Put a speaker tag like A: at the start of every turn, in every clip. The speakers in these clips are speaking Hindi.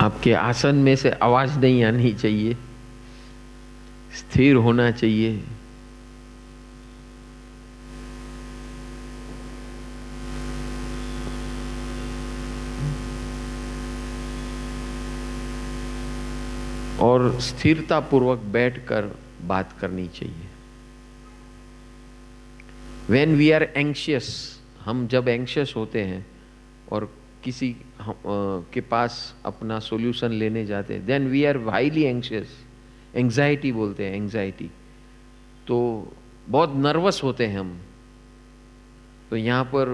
A: आपके आसन में से आवाज नहीं आनी चाहिए, स्थिर होना चाहिए। और स्थिरता पूर्वक बैठकर बात करनी चाहिए। When we are anxious, हम जब एंशियस होते हैं और किसी के पास अपना सॉल्यूशन लेने जाते हैं, then we are highly anxious, anxiety बोलते हैं, एंग्जाइटी, तो बहुत नर्वस होते हैं हम। तो यहाँ पर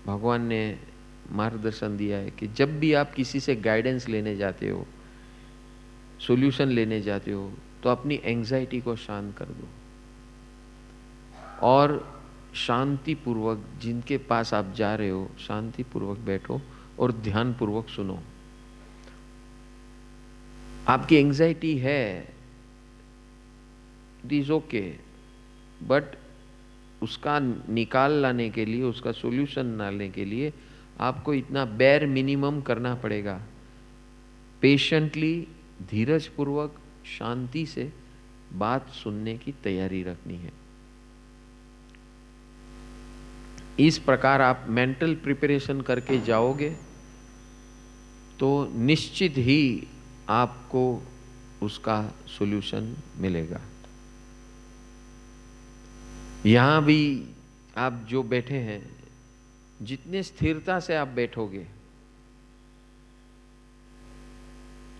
A: भगवान ने मार्गदर्शन दिया है कि जब भी आप किसी से गाइडेंस लेने जाते हो, सॉल्यूशन लेने जाते हो, तो अपनी एंग्जाइटी को शांत कर दो और शांति पूर्वक जिनके पास आप जा रहे हो शांति पूर्वक बैठो और ध्यान पूर्वक सुनो। आपकी एंग्जाइटी है, इट इज ओके, बट उसका निकाल लाने के लिए, उसका सॉल्यूशन लाने के लिए आपको इतना बेयर मिनिमम करना पड़ेगा। पेशेंटली, धीरज पूर्वक, शांति से बात सुनने की तैयारी रखनी है। इस प्रकार आप मेंटल प्रिपरेशन करके जाओगे तो निश्चित ही आपको उसका सॉल्यूशन मिलेगा। यहां भी आप जो बैठे हैं, जितने स्थिरता से आप बैठोगे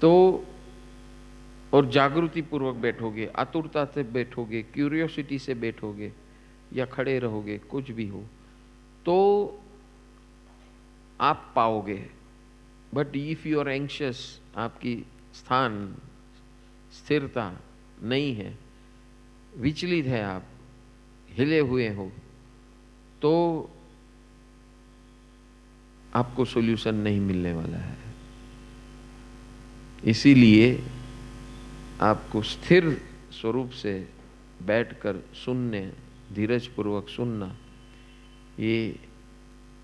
A: तो, और जागृति पूर्वक बैठोगे, आतुरता से बैठोगे, क्यूरियोसिटी से बैठोगे या खड़े रहोगे, कुछ भी हो, तो आप पाओगे। But if you are anxious, आपकी स्थान स्थिरता नहीं है, विचलित है, आप हिले हुए हो, तो आपको सॉल्यूशन नहीं मिलने वाला है। इसीलिए आपको स्थिर स्वरूप से बैठकर सुनने, धीरज पूर्वक सुनना, ये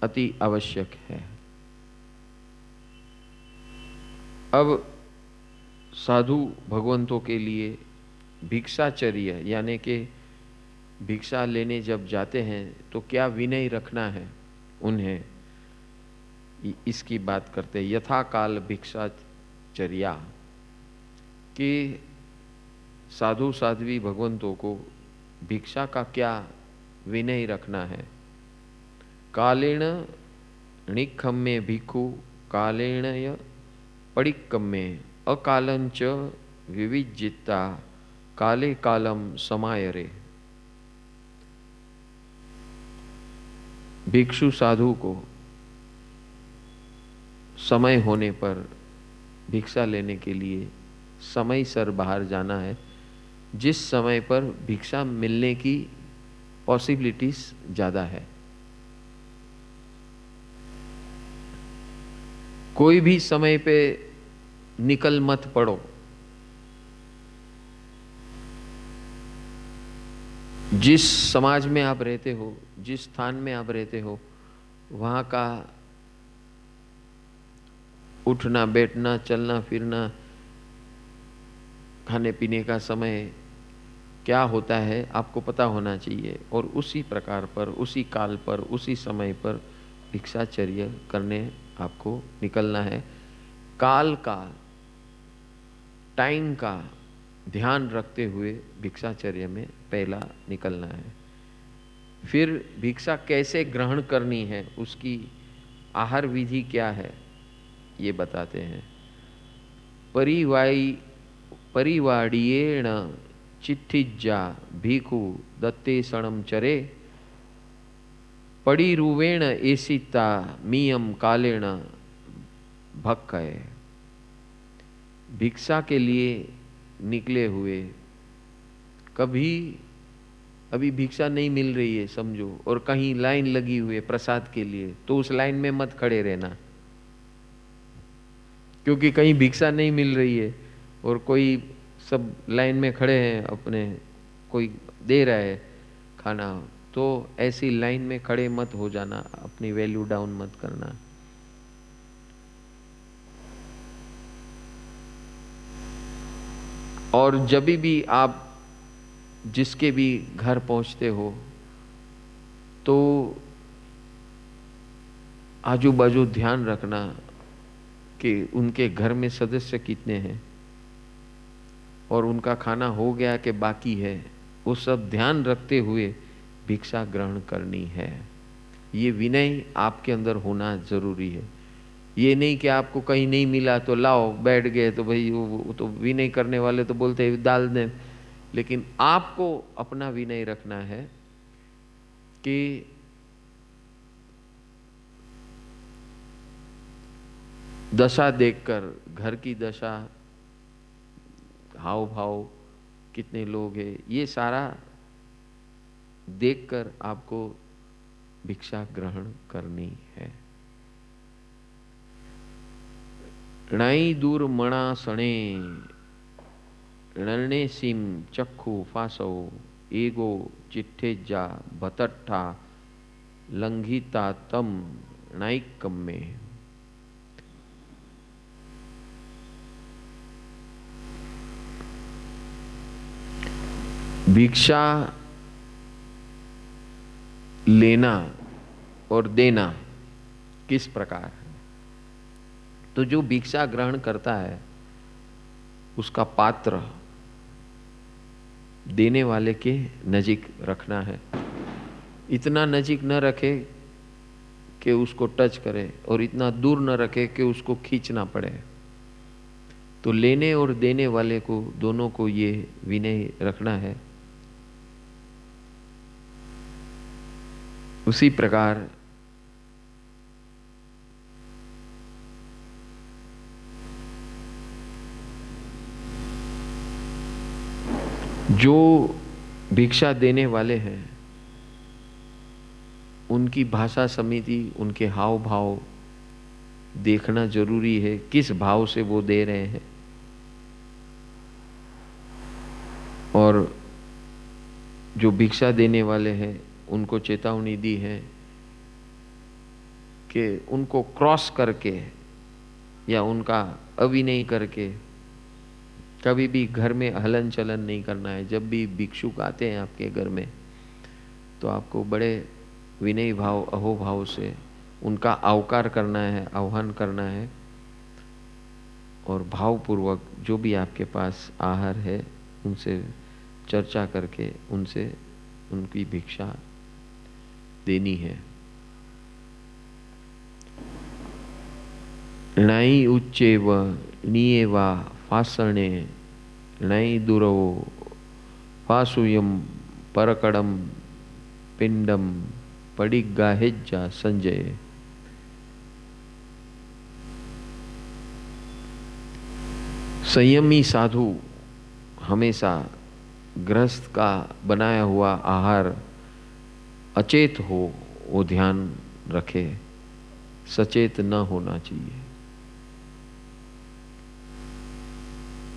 A: अति आवश्यक है। अब साधु भगवंतों के लिए भिक्षाचर्य यानी कि भिक्षा लेने जब जाते हैं तो क्या विनय रखना है उन्हें, इसकी बात करते हैं। यथा काल भिक्षाचर्या, कि साधु साध्वी भगवंतों को भिक्षा का क्या विनय रखना है। कालेण निखम्मे भिक्षु कालेण पडिक्कम्मे अकालंच विविजिता काले कालम समायरे। भिक्षु साधु को समय होने पर भिक्षा लेने के लिए समय सर बाहर जाना है, जिस समय पर भिक्षा मिलने की पॉसिबिलिटीज ज्यादा है। कोई भी समय पे निकल मत पड़ो। जिस समाज में आप रहते हो, जिस स्थान में आप रहते हो, वहां का उठना बैठना, चलना फिरना, खाने पीने का समय क्या होता है आपको पता होना चाहिए, और उसी प्रकार पर, उसी काल पर, उसी समय पर भिक्षाचर्य करने आपको निकलना है। काल का, टाइम का ध्यान रखते हुए भिक्षाचर्य में पहला निकलना है। फिर भिक्षा कैसे ग्रहण करनी है, उसकी आहार विधि क्या है, ये बताते हैं। परिवाड़ियेण चिट्ठिज्जा भिक्षु दत्ते सणम चरे पड़ीरुवेण एसिता मियम कालेण भक्कय। भिक्षा के लिए निकले हुए, कभी अभी भिक्षा नहीं मिल रही है समझो, और कहीं लाइन लगी हुई है प्रसाद के लिए, तो उस लाइन में मत खड़े रहना, क्योंकि कहीं भिक्षा नहीं मिल रही है और कोई सब लाइन में खड़े हैं, अपने कोई दे रहा है खाना, तो ऐसी लाइन में खड़े मत हो जाना, अपनी वैल्यू डाउन मत करना। और जब भी आप जिसके भी घर पहुंचते हो तो आजू बाजू ध्यान रखना कि उनके घर में सदस्य कितने हैं और उनका खाना हो गया कि बाकी है, वो सब ध्यान रखते हुए भिक्षा ग्रहण करनी है। ये विनय आपके अंदर होना जरूरी है। ये नहीं कि आपको कहीं नहीं मिला तो लाओ बैठ गए, तो भाई वो तो विनय करने वाले तो बोलते हैं डाल दें, लेकिन आपको अपना विनय रखना है कि दशा देखकर, घर की दशा, हाव भाव, कितने लोग हैं, ये सारा देखकर आपको भिक्षा ग्रहण करनी है। णाई दूर मणा सणे रणने सीम चक्खु फासो एगो चिट्ठे जा भतट्ठा लंघिता तम नाइकम में। भिक्षा लेना और देना किस प्रकार है? तो जो भिक्षा ग्रहण करता है उसका पात्र देने वाले के नजीक रखना है। इतना नजीक न रखे कि उसको टच करे और इतना दूर न रखे कि उसको खींचना पड़े। तो लेने और देने वाले को, दोनों को ये विनय रखना है। उसी प्रकार जो भिक्षा देने वाले हैं उनकी भाषा समिति, उनके हाव भाव देखना जरूरी है, किस भाव से वो दे रहे हैं। और जो भिक्षा देने वाले हैं उनको चेतावनी दी है कि उनको क्रॉस करके या उनका अविनय करके कभी भी घर में हलन चलन नहीं करना है। जब भी भिक्षुक आते हैं आपके घर में तो आपको बड़े विनय भाव, अहोभाव से उनका आवकार करना है, आह्वान करना है और भावपूर्वक जो भी आपके पास आहार है उनसे चर्चा करके उनसे उनकी भिक्षा देनी है। णाई उच्चे व नीये वा फासणे णाई दुरवो फासुयम परकडम पिंडम पडिग्गा हेज्जा संजय। संयमी साधु हमेशा गृहस्थ का बनाया हुआ आहार अचेत हो वो ध्यान रखे, सचेत न होना चाहिए।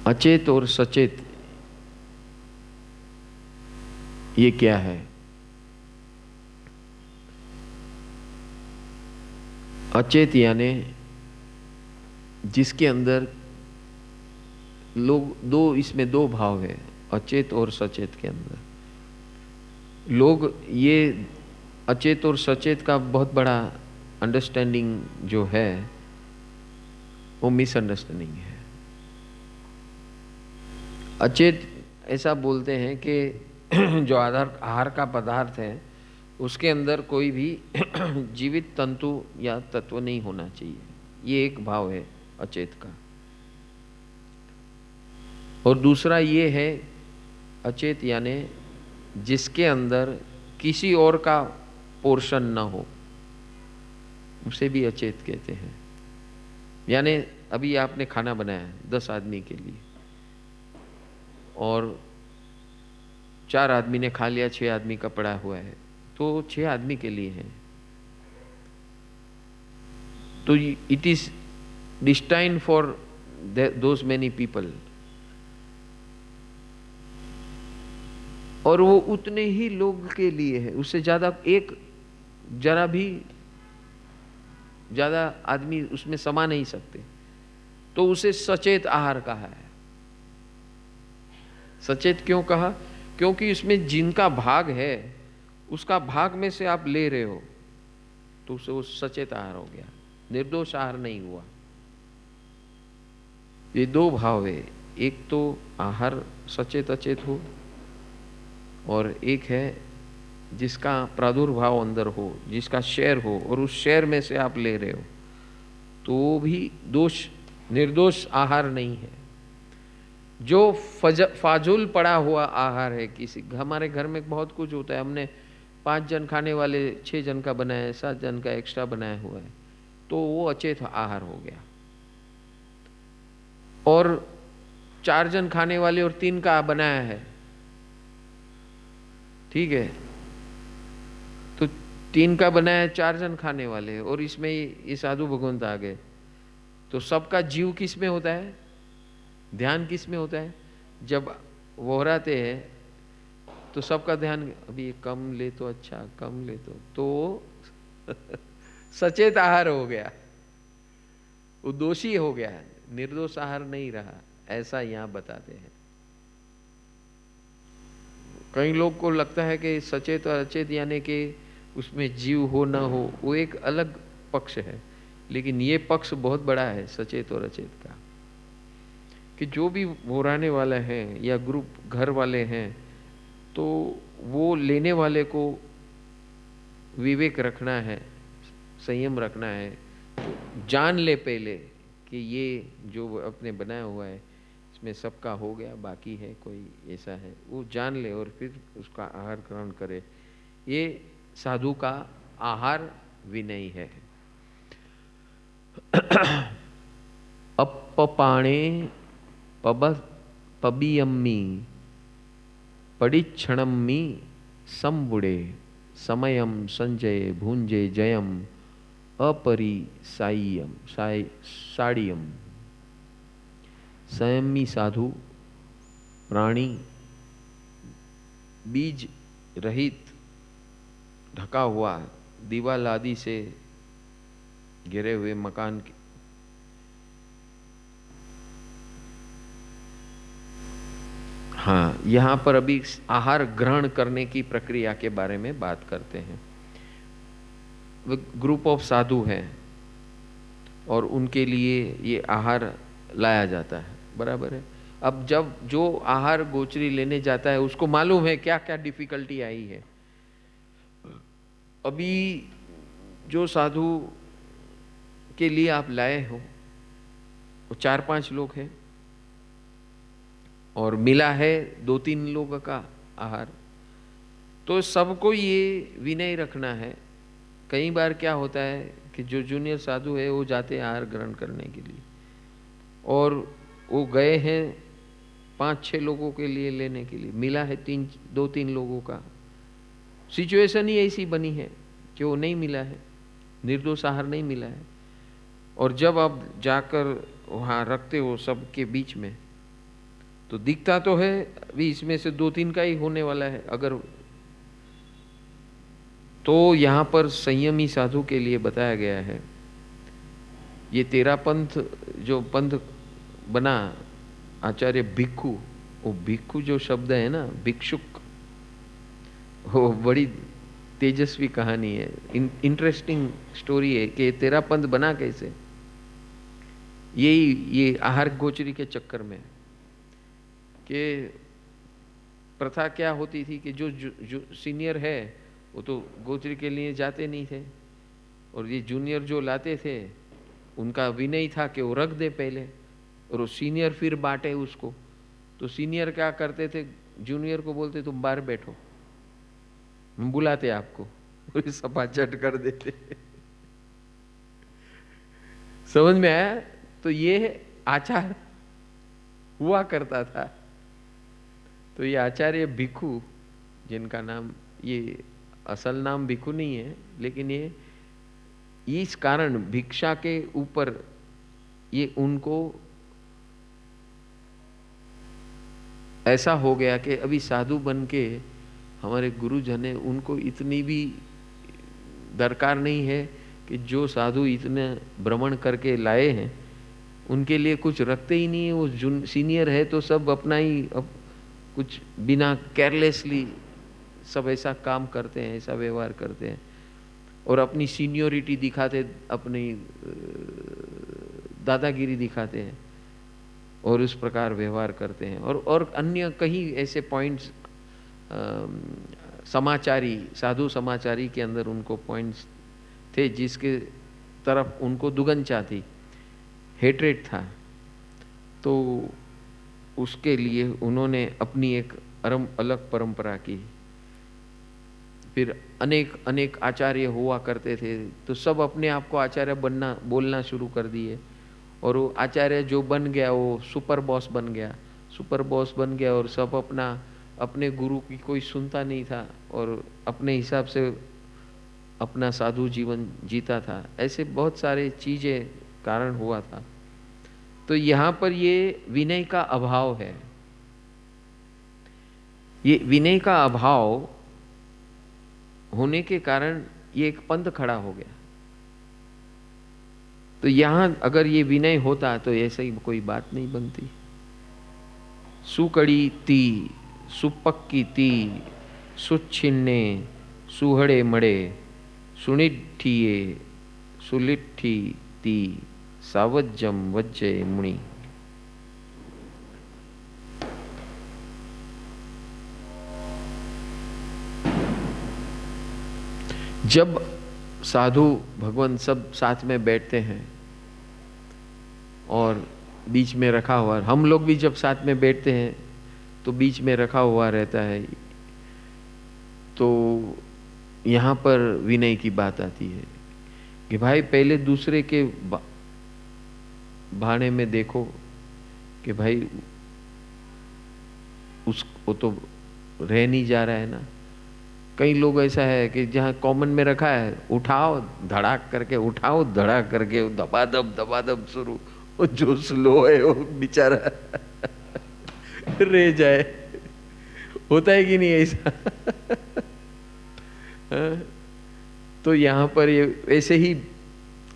A: अचेत और सचेत ये क्या है? अचेत यानी जिसके अंदर लोग इसमें दो भाव है, अचेत और सचेत के अंदर। लोग ये अचेत और सचेत का बहुत बड़ा अंडरस्टैंडिंग जो है वो मिसअंडरस्टैंडिंग है। अचेत ऐसा बोलते हैं कि जो आहार का पदार्थ है उसके अंदर कोई भी जीवित तंतु या तत्व नहीं होना चाहिए, ये एक भाव है अचेत का। और दूसरा ये है अचेत यानी जिसके अंदर किसी और का पोर्शन ना हो, उसे भी अचेत कहते हैं। यानी अभी आपने खाना बनाया 10 आदमी के लिए और 4 आदमी ने खा लिया, 6 आदमी का पड़ा हुआ है, तो 6 आदमी के लिए है। तो it is destined for those many people, और वो उतने ही लोग के लिए है, उससे ज्यादा एक जरा भी ज्यादा आदमी उसमें समा नहीं सकते। तो उसे सचेत आहार कहा है। सचेत क्यों कहा? क्योंकि इसमें जिनका भाग है उसका भाग में से आप ले रहे हो, तो उसे वो सचेत आहार हो गया, निर्दोष आहार नहीं हुआ। ये दो भाव है, एक तो आहार सचेत अचेत हो, और एक है जिसका प्रादुर्भाव अंदर हो, जिसका शेयर हो, और उस शेयर में से आप ले रहे हो, तो वो भी निर्दोष आहार नहीं है। जो फाजुल पड़ा हुआ आहार है, किसी हमारे घर में बहुत कुछ होता है, हमने 5 जन खाने वाले 6 जन का बनाया है, 7 जन का एक्स्ट्रा बनाया हुआ है, तो वो अचेत आहार हो गया। और 4 जन खाने वाले और 3 का बनाया है, ठीक है, तो 3 का बनाया, 4 जन खाने वाले, और इसमें ये साधु भगवंत आ गए, तो सबका जीव किस में होता है, ध्यान किस में होता है? जब वोहराते हैं तो सबका ध्यान अभी कम ले तो अच्छा, कम ले तो सचेत आहार हो गया, वो दोषी हो गया, निर्दोष आहार नहीं रहा, ऐसा यहां बताते हैं। कई लोग को लगता है कि सचेत और अचेत यानी कि उसमें जीव हो ना हो, वो एक अलग पक्ष है, लेकिन ये पक्ष बहुत बड़ा है सचेत और अचेत का, कि जो भी वोराने वाला है या ग्रुप घर वाले हैं, तो वो लेने वाले को विवेक रखना है, संयम रखना है, तो जान ले पहले कि ये जो अपने बनाया हुआ है इसमें सबका हो गया, बाकी है कोई ऐसा है, वो जान ले और फिर उसका आहार ग्रहण करे। ये साधु का आहार विनय है। अपपाणे पबियम्मी पडिक्षणम्मी संबुड़े समयम संजय भुंजे जयम अपरिसाय्यम साड़ियम। संयमी साधु प्राणी बीज रहित ढका हुआ दीवाल आदि से घिरे हुए मकान के हाँ, यहाँ पर अभी आहार ग्रहण करने की प्रक्रिया के बारे में बात करते हैं। ग्रुप ऑफ साधु हैं और उनके लिए ये आहार लाया जाता है, बराबर है। अब जब जो आहार गोचरी लेने जाता है उसको मालूम है क्या क्या डिफिकल्टी आई है। अभी जो साधु के लिए आप लाए हो वो 4-5 लोग हैं और मिला है 2-3 लोगों का आहार, तो सबको ये विनय रखना है। कई बार क्या होता है कि जो जूनियर साधु है वो जाते हैं आहार ग्रहण करने के लिए, और वो गए हैं 5-6 लोगों के लिए लेने के लिए, मिला है 2-3 लोगों का। सिचुएशन ही ऐसी बनी है कि वो नहीं मिला है, निर्दोष आहार नहीं मिला है। और जब आप जाकर वहाँ रखते हो सबके बीच में, तो दिखता तो है अभी इसमें से 2-3 का ही होने वाला है, अगर तो यहाँ पर संयमी साधु के लिए बताया गया है। ये 13 पंथ जो पंथ बना आचार्य भिक्खु, वो भिक्खु जो शब्द है ना, भिक्षुक, वो बड़ी तेजस्वी कहानी है, इंटरेस्टिंग स्टोरी है कि 13 पंथ बना कैसे। ये आहार गोचरी के चक्कर में कि प्रथा क्या होती थी कि जो सीनियर है वो तो गोचरी के लिए जाते नहीं थे, और ये जूनियर जो लाते थे उनका विनय था कि वो रख दे पहले, और वो सीनियर फिर बांटे उसको। तो सीनियर क्या करते थे, जूनियर को बोलते तुम बाहर बैठो, हम बुलाते आपको, और सपा चट कर देते। समझ में आया? तो ये आचार हुआ करता था। तो ये आचार्य भिक्खु, जिनका नाम, ये असल नाम भिक्खु नहीं है, लेकिन ये इस कारण भिक्षा के ऊपर ये उनको ऐसा हो गया कि अभी साधु बन के हमारे गुरुजन है, उनको इतनी भी दरकार नहीं है कि जो साधु इतने भ्रमण करके लाए हैं उनके लिए कुछ रखते ही नहीं है। वो सीनियर है तो सब अपना ही कुछ बिना केयरलेसली सब ऐसा काम करते हैं, ऐसा व्यवहार करते हैं और अपनी सीनियोरिटी दिखाते, अपनी दादागिरी दिखाते हैं और उस प्रकार व्यवहार करते हैं। और अन्य कई ऐसे पॉइंट्स समाचारी, साधु समाचारी के अंदर उनको पॉइंट्स थे जिसके तरफ उनको दुगंचा थी, हेट्रेड था। तो उसके लिए उन्होंने अपनी एक अलग परंपरा की। फिर अनेक आचार्य हुआ करते थे, तो सब अपने आप को आचार्य बोलना शुरू कर दिए और वो आचार्य जो बन गया वो सुपर बॉस बन गया और सब अपने गुरु की कोई सुनता नहीं था और अपने हिसाब से अपना साधु जीवन जीता था। ऐसे बहुत सारे चीजें कारण हुआ था। तो यहाँ पर ये विनय का अभाव है। ये विनय का अभाव होने के कारण ये एक पंथ खड़ा हो गया। तो यहां अगर ये विनय होता तो ऐसे ही कोई बात नहीं बनती। सुकड़ी ती, सुपक्की ती, सुच्छिन्ने, सुहड़े मड़े, सुनिठिये, सुलिट्ठी ती, सावज्जम वज्जय मुनि। जब साधु भगवान सब साथ में बैठते हैं और बीच में रखा हुआ, हम लोग भी जब साथ में बैठते हैं तो बीच में रखा हुआ रहता है, तो यहाँ पर विनय की बात आती है कि भाई पहले दूसरे के भाने में देखो कि भाई वो तो रह नहीं जा रहा है ना। कई लोग ऐसा है कि जहाँ कॉमन में रखा है, उठाओ धड़ाक करके, उठाओ धड़ाक करके, दबादब शुरू, वो जो स्लो है वो बेचारा रह जाए। होता है कि नहीं ऐसा? तो यहाँ पर ये ऐसे ही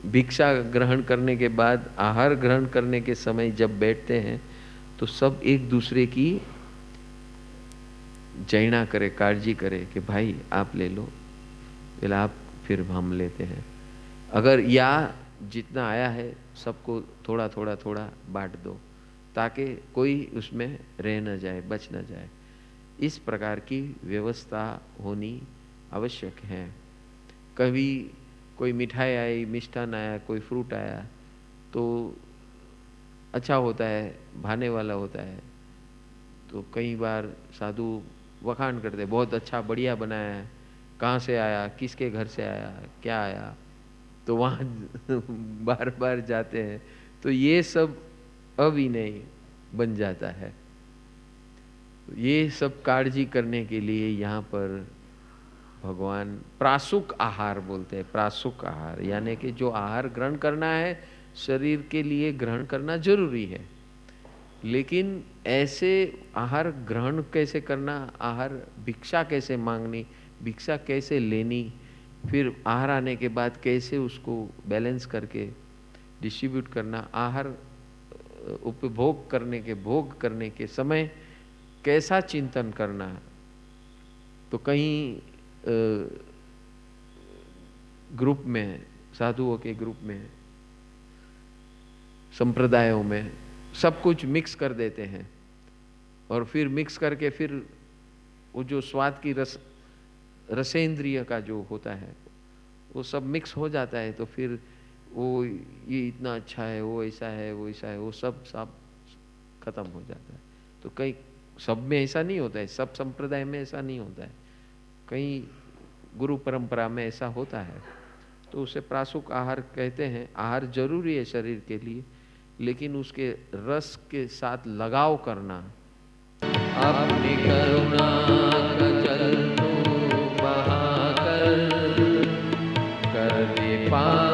A: भिक्षा ग्रहण करने के बाद, आहार ग्रहण करने के समय जब बैठते हैं तो सब एक दूसरे की जैना करे, काळजी करे कि भाई आप ले लो, पहले आप, फिर हम लेते हैं। अगर या जितना आया है सबको थोड़ा थोड़ा बांट दो ताकि कोई उसमें रह न जाए, बच न जाए। इस प्रकार की व्यवस्था होनी आवश्यक है। कभी कोई मिठाई आई, मिष्ठान आया, कोई फ्रूट आया तो अच्छा होता है, भाने वाला होता है, तो कई बार साधु वखान करते, बहुत अच्छा बढ़िया बनाया है, कहाँ से आया, किसके घर से आया, क्या आया, तो वहाँ बार बार जाते हैं। तो ये सब अविनय बन जाता है। ये सब काळजी करने के लिए यहाँ पर भगवान प्रासुक आहार बोलते हैं। प्रासुक आहार यानी कि जो आहार ग्रहण करना है शरीर के लिए ग्रहण करना जरूरी है, लेकिन ऐसे आहार ग्रहण कैसे करना, आहार भिक्षा कैसे मांगनी, भिक्षा कैसे लेनी, फिर आहार आने के बाद कैसे उसको बैलेंस करके डिस्ट्रीब्यूट करना, आहार उपभोग करने के, भोग करने के समय कैसा चिंतन करना। तो कहीं ग्रुप में, साधुओं के ग्रुप में, संप्रदायों में सब कुछ मिक्स कर देते हैं और फिर मिक्स करके फिर वो जो स्वाद की रसेंद्रिय का जो होता है वो सब मिक्स हो जाता है। तो फिर वो ये इतना अच्छा है, वो ऐसा है, वो ऐसा है, वो सब खत्म हो जाता है। तो कई सब में ऐसा नहीं होता है, सब संप्रदाय में ऐसा नहीं होता है, कई गुरु परंपरा में ऐसा होता है। तो उसे प्रासुक आहार कहते हैं। आहार जरूरी है शरीर के लिए, लेकिन उसके रस के साथ लगाव करना। अपनी करुणा का जल तू बहाकर कर दे पार